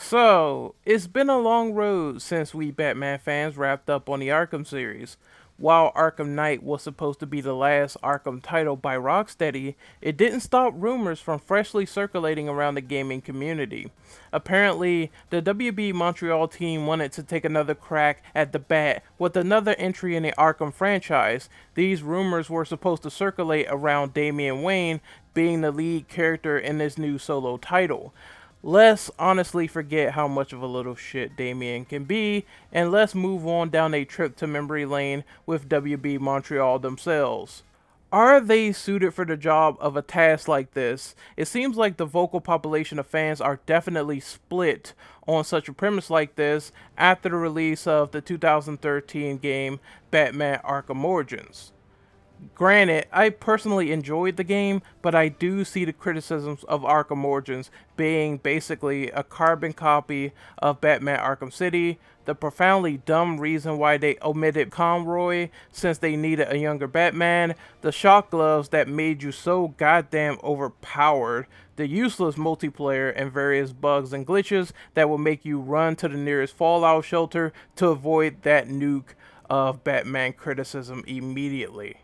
So, it's been a long road since we Batman fans wrapped up on the Arkham series. While Arkham Knight was supposed to be the last Arkham title by Rocksteady, it didn't stop rumors from freshly circulating around the gaming community. Apparently, the WB Montreal team wanted to take another crack at the bat with another entry in the Arkham franchise. These rumors were supposed to circulate around Damian Wayne being the lead character in this new solo title. Let's honestly forget how much of a little shit Damian can be, and let's move on down a trip to memory lane with WB Montreal themselves. Are they suited for the job of a task like this? It seems like the vocal population of fans are definitely split on such a premise like this after the release of the 2013 game Batman Arkham Origins. Granted, I personally enjoyed the game, but I do see the criticisms of Arkham Origins being basically a carbon copy of Batman Arkham City, the profoundly dumb reason why they omitted Conroy since they needed a younger Batman, the shock gloves that made you so goddamn overpowered, the useless multiplayer, and various bugs and glitches that will make you run to the nearest fallout shelter to avoid that nuke of Batman criticism immediately.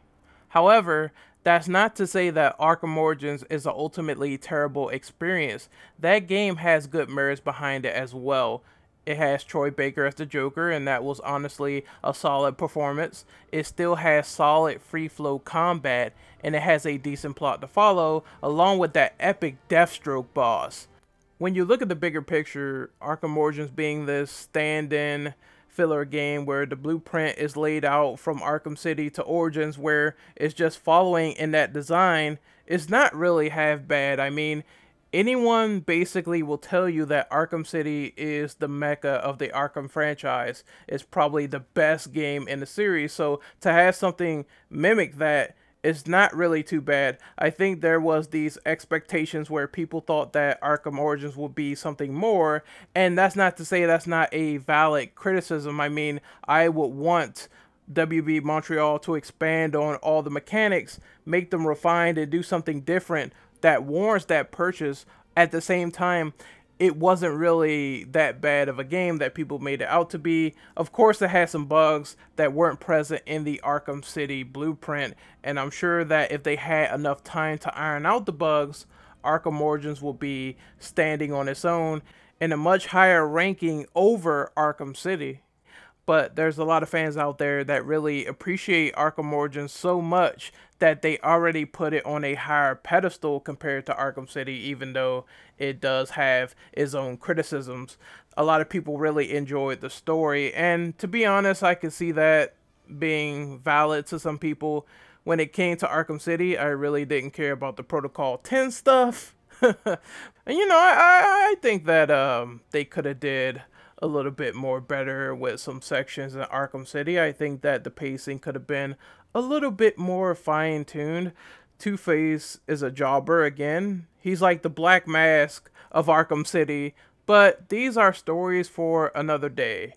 However, that's not to say that Arkham Origins is an ultimately terrible experience. That game has good merits behind it as well. It has Troy Baker as the Joker, and that was honestly a solid performance. It still has solid free flow combat, and it has a decent plot to follow, along with that epic Deathstroke boss. When you look at the bigger picture, Arkham Origins being this stand-in filler game where the blueprint is laid out from Arkham City to Origins, where it's just following in that design, is not really half bad. I mean, anyone basically will tell you that Arkham City is the mecca of the Arkham franchise. It's probably the best game in the series, so to have something mimic that is not really too bad. I think there was these expectations where people thought that Arkham Origins would be something more, and that's not to say that's not a valid criticism. I mean, I would want WB Montreal to expand on all the mechanics, make them refined, and do something different that warrants that purchase. At the same time, it wasn't really that bad of a game that people made it out to be. Of course, it had some bugs that weren't present in the Arkham City blueprint, and I'm sure that if they had enough time to iron out the bugs, Arkham Origins will be standing on its own in a much higher ranking over Arkham City. But there's a lot of fans out there that really appreciate Arkham Origins so much that they already put it on a higher pedestal compared to Arkham City, even though it does have its own criticisms. A lot of people really enjoyed the story, and to be honest, I can see that being valid to some people. When it came to Arkham City, I really didn't care about the Protocol 10 stuff. And you know, I think that they could have did a little bit more better with some sections in Arkham City. I think that the pacing could have been a little bit more fine-tuned. Two-Face is a jobber again. He's like the Black Mask of Arkham City, but these are stories for another day.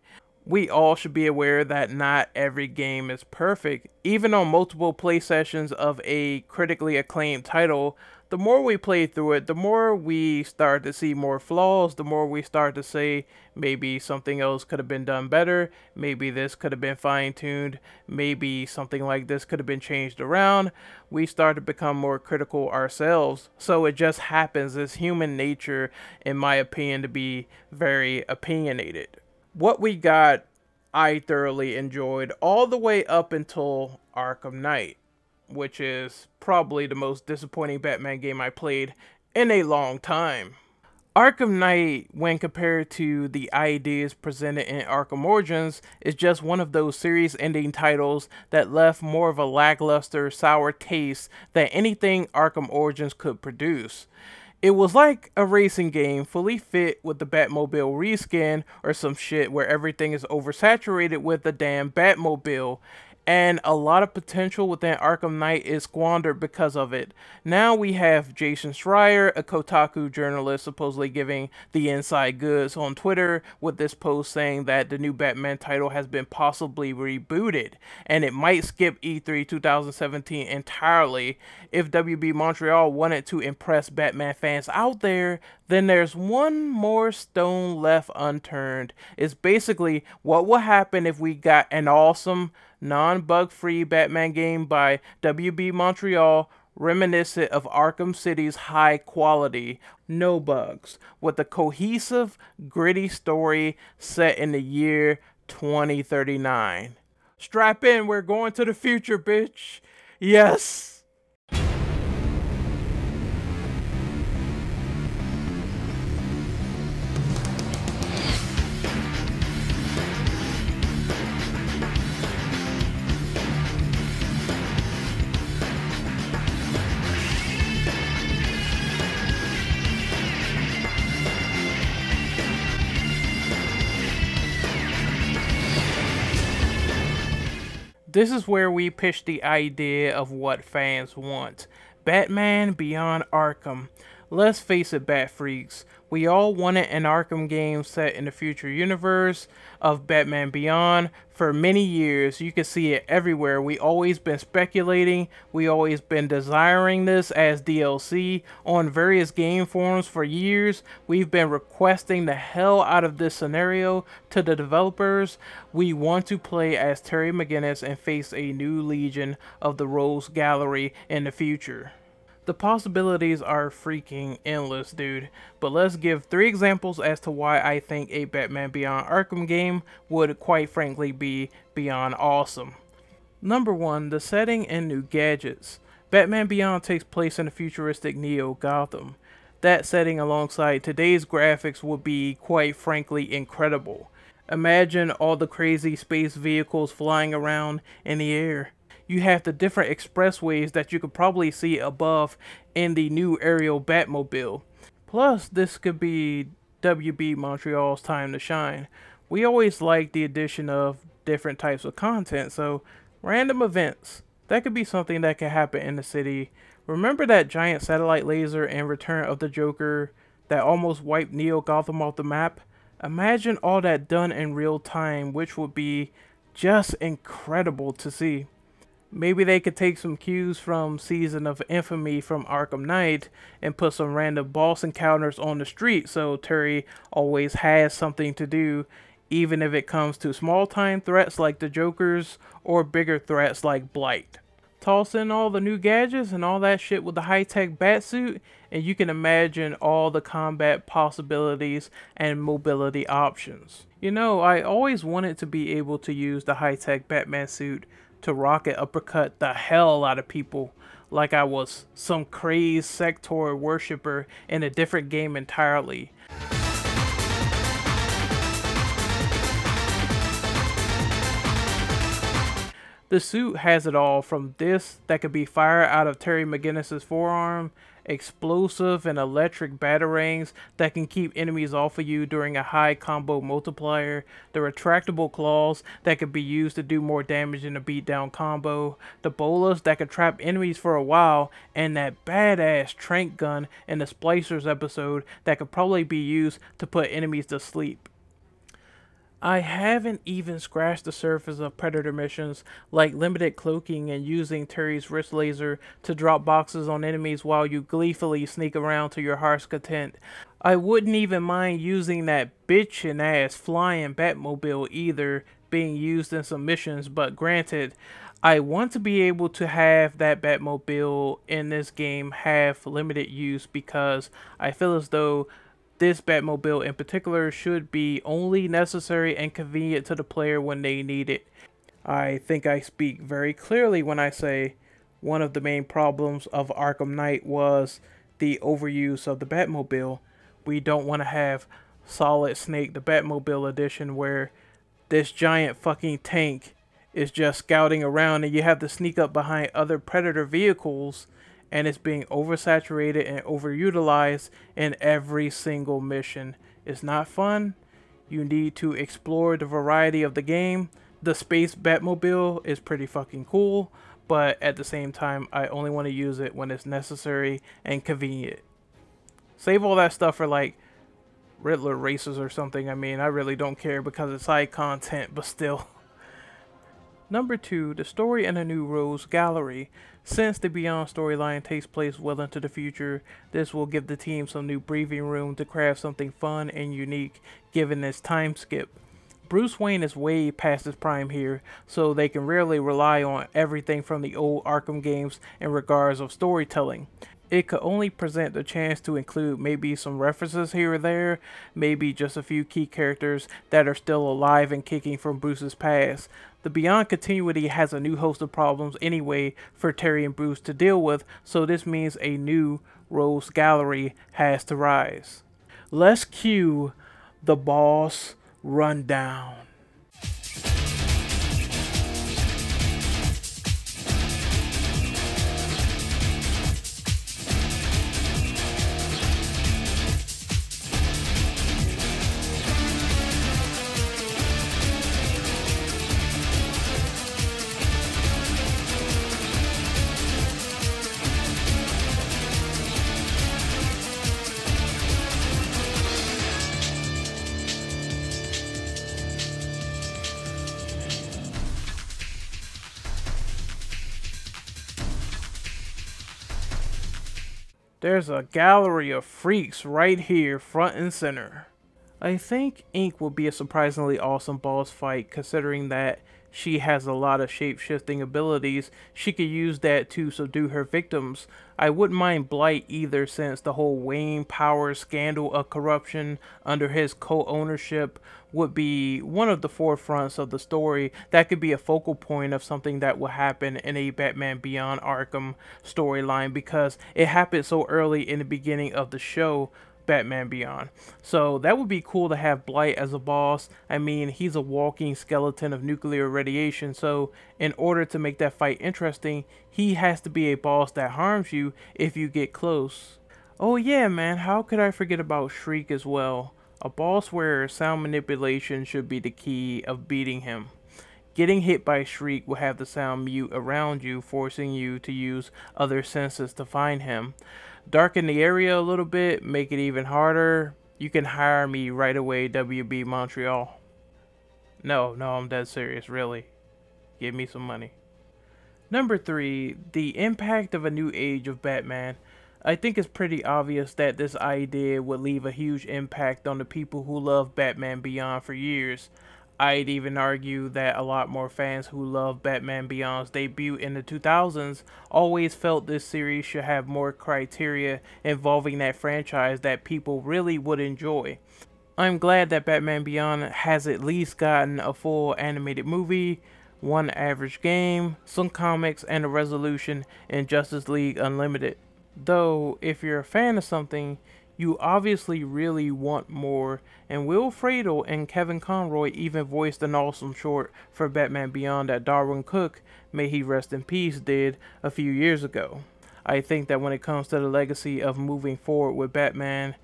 We all should be aware that not every game is perfect. Even on multiple play sessions of a critically acclaimed title, the more we play through it, the more we start to see more flaws, the more we start to say maybe something else could have been done better, maybe this could have been fine-tuned, maybe something like this could have been changed around. We start to become more critical ourselves. So it just happens. It's human nature, in my opinion, to be very opinionated. What we got, I thoroughly enjoyed all the way up until Arkham Knight, which is probably the most disappointing Batman game I played in a long time. Arkham Knight, when compared to the ideas presented in Arkham Origins, is just one of those series-ending titles that left more of a lackluster, sour taste than anything Arkham Origins could produce. It was like a racing game fully fit with the Batmobile reskin or some shit where everything is oversaturated with the damn Batmobile. and a lot of potential within Arkham Knight is squandered because of it. Now we have Jason Schreier, a Kotaku journalist, supposedly giving the inside goods on Twitter with this post saying that the new Batman title has been possibly rebooted, and it might skip E3 2017 entirely. If WB Montreal wanted to impress Batman fans out there, then there's one more stone left unturned. It's basically what will happen if we got an awesome, non-bug-free Batman game by WB Montreal, reminiscent of Arkham City's high quality, no bugs, with a cohesive, gritty story set in the year 2039. Strap in, we're going to the future, bitch. Yes! This is where we pitch the idea of what fans want. Batman Beyond Arkham. Let's face it, Bat Freaks. We all wanted an Arkham game set in the future universe of Batman Beyond for many years. You can see it everywhere. We always been speculating. We always been desiring this as DLC on various game forums for years. We've been requesting the hell out of this scenario to the developers. We want to play as Terry McGinnis and face a new legion of the Rogues Gallery in the future. The possibilities are freaking endless, dude. But let's give 3 examples as to why I think a Batman Beyond Arkham game would quite frankly be beyond awesome. Number 1, the setting and new gadgets. Batman Beyond takes place in the futuristic Neo Gotham. That setting alongside today's graphics would be quite frankly incredible. Imagine all the crazy space vehicles flying around in the air. You have the different expressways that you could probably see above in the new aerial Batmobile. Plus, this could be WB Montreal's time to shine. We always like the addition of different types of content, so random events. That could be something that could happen in the city. Remember that giant satellite laser in Return of the Joker that almost wiped Neo Gotham off the map? Imagine all that done in real time, which would be just incredible to see. Maybe they could take some cues from Season of Infamy from Arkham Knight and put some random boss encounters on the street so Terry always has something to do, even if it comes to small time threats like the Jokers or bigger threats like Blight. Toss in all the new gadgets and all that shit with the high-tech batsuit, and you can imagine all the combat possibilities and mobility options. You know, I always wanted to be able to use the high-tech Batman suit to rocket uppercut the hell out of people like I was some crazed sector worshiper in a different game entirely. The suit has it all, from this that could be fired out of Terry McGinnis' forearm, explosive and electric batarangs that can keep enemies off of you during a high combo multiplier, the retractable claws that could be used to do more damage in a beatdown combo, the bolas that could trap enemies for a while, and that badass trank gun in the Splicers episode that could probably be used to put enemies to sleep. I haven't even scratched the surface of Predator missions like limited cloaking and using Terry's wrist laser to drop boxes on enemies while you gleefully sneak around to your heart's content. I wouldn't even mind using that bitchin' ass flying Batmobile either being used in some missions, but granted, I want to be able to have that Batmobile in this game have limited use because I feel as though this Batmobile in particular should be only necessary and convenient to the player when they need it. I think I speak very clearly when I say one of the main problems of Arkham Knight was the overuse of the Batmobile. We don't want to have Solid Snake, the Batmobile edition, where this giant fucking tank is just scouting around and you have to sneak up behind other Predator vehicles, and it's being oversaturated and overutilized in every single mission. It's not fun. You need to explore the variety of the game. The space Batmobile is pretty fucking cool, but at the same time, I only want to use it when it's necessary and convenient. Save all that stuff for like Riddler races or something. I mean, I really don't care because it's high content, but still. Number 2, the story in a new Rose Gallery. Since the Beyond storyline takes place well into the future, this will give the team some new breathing room to craft something fun and unique given this time skip. Bruce Wayne is way past his prime here, so they can rarely rely on everything from the old Arkham games in regards of storytelling. It could only present the chance to include maybe some references here or there, maybe just a few key characters that are still alive and kicking from Bruce's past. The Beyond continuity has a new host of problems anyway for Terry and Bruce to deal with, so this means a new Rose Gallery has to rise. Let's cue the boss rundown. There's a gallery of freaks right here, front and center. I think Ink will be a surprisingly awesome boss fight, considering that she has a lot of shape-shifting abilities. She could use that to subdue her victims. I wouldn't mind Blight either, since the whole Wayne Powers scandal of corruption under his co-ownership would be one of the forefronts of the story. That could be a focal point of something that will happen in a Batman Beyond Arkham storyline, because it happened so early in the beginning of the show Batman Beyond. So that would be cool to have Blight as a boss. I mean, he's a walking skeleton of nuclear radiation, so in order to make that fight interesting, he has to be a boss that harms you if you get close. Oh yeah, man, how could I forget about Shriek as well? A boss where sound manipulation should be the key of beating him. Getting hit by Shriek will have the sound mute around you, forcing you to use other senses to find him. Darken the area a little bit, make it even harder. You can hire me right away, WB Montreal. No, I'm dead serious, really. Give me some money. Number 3, the impact of a new age of Batman. I think it's pretty obvious that this idea would leave a huge impact on the people who love Batman Beyond for years. I'd even argue that a lot more fans who love Batman Beyond's debut in the 2000s always felt this series should have more criteria involving that franchise that people really would enjoy. I'm glad that Batman Beyond has at least gotten a full animated movie, one average game, some comics, and a resolution in Justice League Unlimited. Though, if you're a fan of something, you obviously really want more, and Will Friedle and Kevin Conroy even voiced an awesome short for Batman Beyond that Darwin Cook, may he rest in peace, did a few years ago. I think that when it comes to the legacy of moving forward with Batman,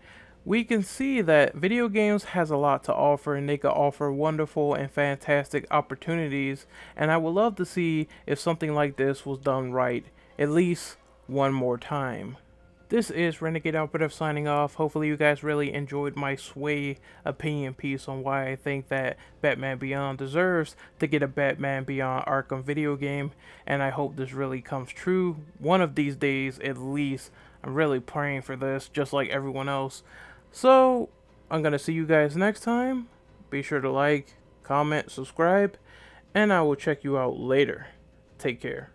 we can see that video games has a lot to offer, and they can offer wonderful and fantastic opportunities, and I would love to see if something like this was done right, at least one more time. This is Renegade Operative signing off. Hopefully you guys really enjoyed my sway opinion piece on why I think that Batman Beyond deserves to get a Batman Beyond Arkham video game, and I hope this really comes true one of these days at least. I'm really praying for this, just like everyone else. So I'm gonna see you guys next time. Be sure to like, comment, subscribe, and I will check you out later. Take care.